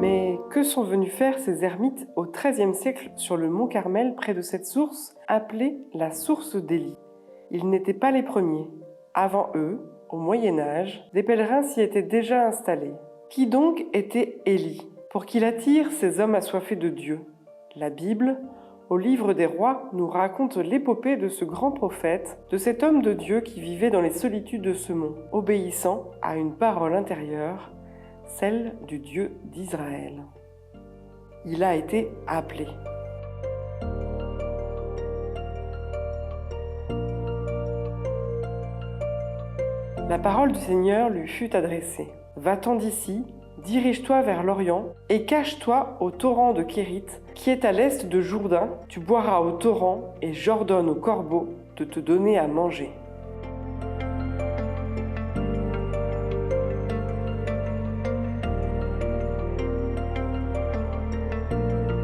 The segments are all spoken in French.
Mais que sont venus faire ces ermites au XIIIe siècle sur le mont Carmel près de cette source appelée la source d'Élie? Ils n'étaient pas les premiers. Avant eux, au Moyen-Âge, des pèlerins s'y étaient déjà installés. Qui donc était Élie pour qu'il attire ces hommes assoiffés de Dieu? La Bible, au livre des Rois, nous raconte l'épopée de ce grand prophète, de cet homme de Dieu qui vivait dans les solitudes de ce mont, obéissant à une parole intérieure, celle du Dieu d'Israël. Il a été appelé. La parole du Seigneur lui fut adressée. Va-t'en d'ici, dirige-toi vers l'Orient et cache-toi au torrent de Kérit, qui est à l'est de Jourdain. Tu boiras au torrent et j'ordonne aux corbeaux de te donner à manger.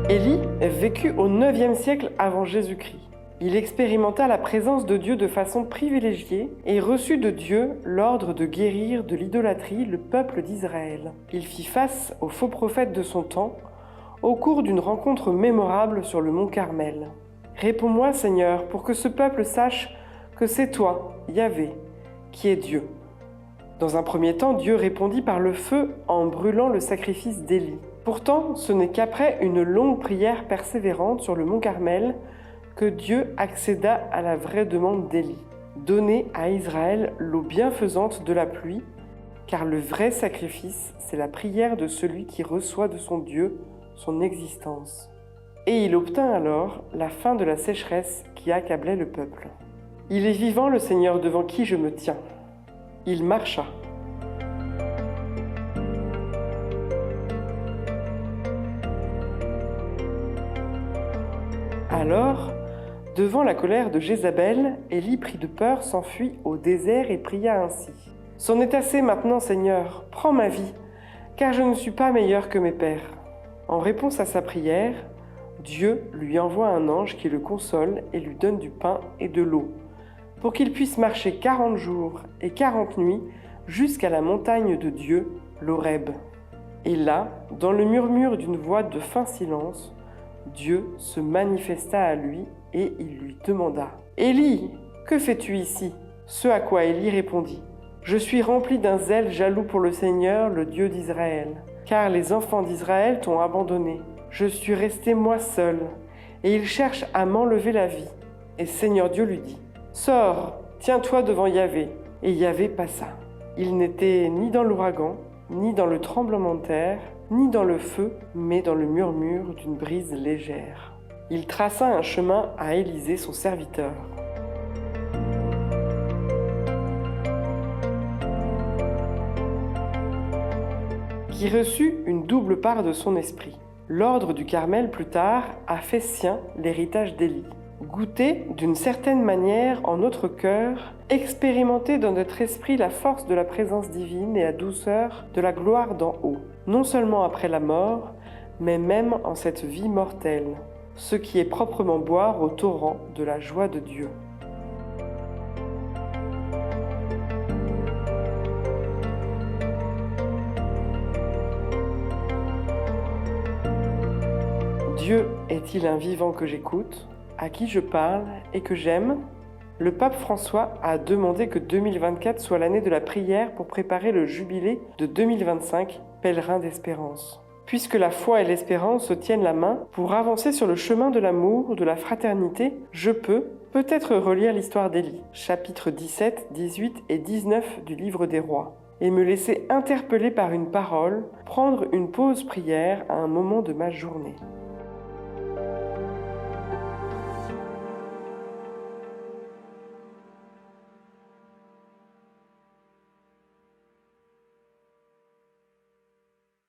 Élie vécut au IXe siècle avant Jésus-Christ. Il expérimenta la présence de Dieu de façon privilégiée et reçut de Dieu l'ordre de guérir de l'idolâtrie le peuple d'Israël. Il fit face aux faux prophètes de son temps au cours d'une rencontre mémorable sur le mont Carmel. « Réponds-moi, Seigneur, pour que ce peuple sache que c'est toi, Yahvé, qui es Dieu. » Dans un premier temps, Dieu répondit par le feu en brûlant le sacrifice d'Élie. Pourtant, ce n'est qu'après une longue prière persévérante sur le mont Carmel que Dieu accéda à la vraie demande d'Élie. Donner à Israël l'eau bienfaisante de la pluie, car le vrai sacrifice, c'est la prière de celui qui reçoit de son Dieu son existence. Et il obtint alors la fin de la sécheresse qui accablait le peuple. Il est vivant le Seigneur devant qui je me tiens. Il marcha. Alors, devant la colère de Jézabel, Élie prit de peur, s'enfuit au désert et pria ainsi. « C'en est assez maintenant, Seigneur, prends ma vie, car je ne suis pas meilleur que mes pères. » En réponse à sa prière, Dieu lui envoie un ange qui le console et lui donne du pain et de l'eau, pour qu'il puisse marcher 40 jours et 40 nuits jusqu'à la montagne de Dieu, l'Horeb. Et là, dans le murmure d'une voix de fin silence, Dieu se manifesta à lui et il lui demanda « Élie, que fais-tu ici ?» Ce à quoi Élie répondit « Je suis rempli d'un zèle jaloux pour le Seigneur, le Dieu d'Israël, car les enfants d'Israël t'ont abandonné. Je suis resté moi seul, et ils cherchent à m'enlever la vie. » Et Seigneur Dieu lui dit « Sors, tiens-toi devant Yahvé. » Et Yahvé passa. Il n'était ni dans l'ouragan, ni dans le tremblement de terre, ni dans le feu, mais dans le murmure d'une brise légère. Il traça un chemin à Élisée, son serviteur. Qui reçut une double part de son esprit. L'ordre du Carmel, plus tard, a fait sien l'héritage d'Élie. Goûter d'une certaine manière en notre cœur, expérimenter dans notre esprit la force de la présence divine et la douceur de la gloire d'en haut, non seulement après la mort, mais même en cette vie mortelle, ce qui est proprement boire au torrent de la joie de Dieu. Dieu est-il un vivant que j'écoute, à qui je parle et que j'aime? Le pape François a demandé que 2024 soit l'année de la prière pour préparer le jubilé de 2025, pèlerin d'espérance. Puisque la foi et l'espérance se tiennent la main, pour avancer sur le chemin de l'amour, de la fraternité, je peux peut-être relire l'histoire d'Élie, chapitres 17, 18 et 19 du livre des Rois, et me laisser interpeller par une parole, prendre une pause prière à un moment de ma journée.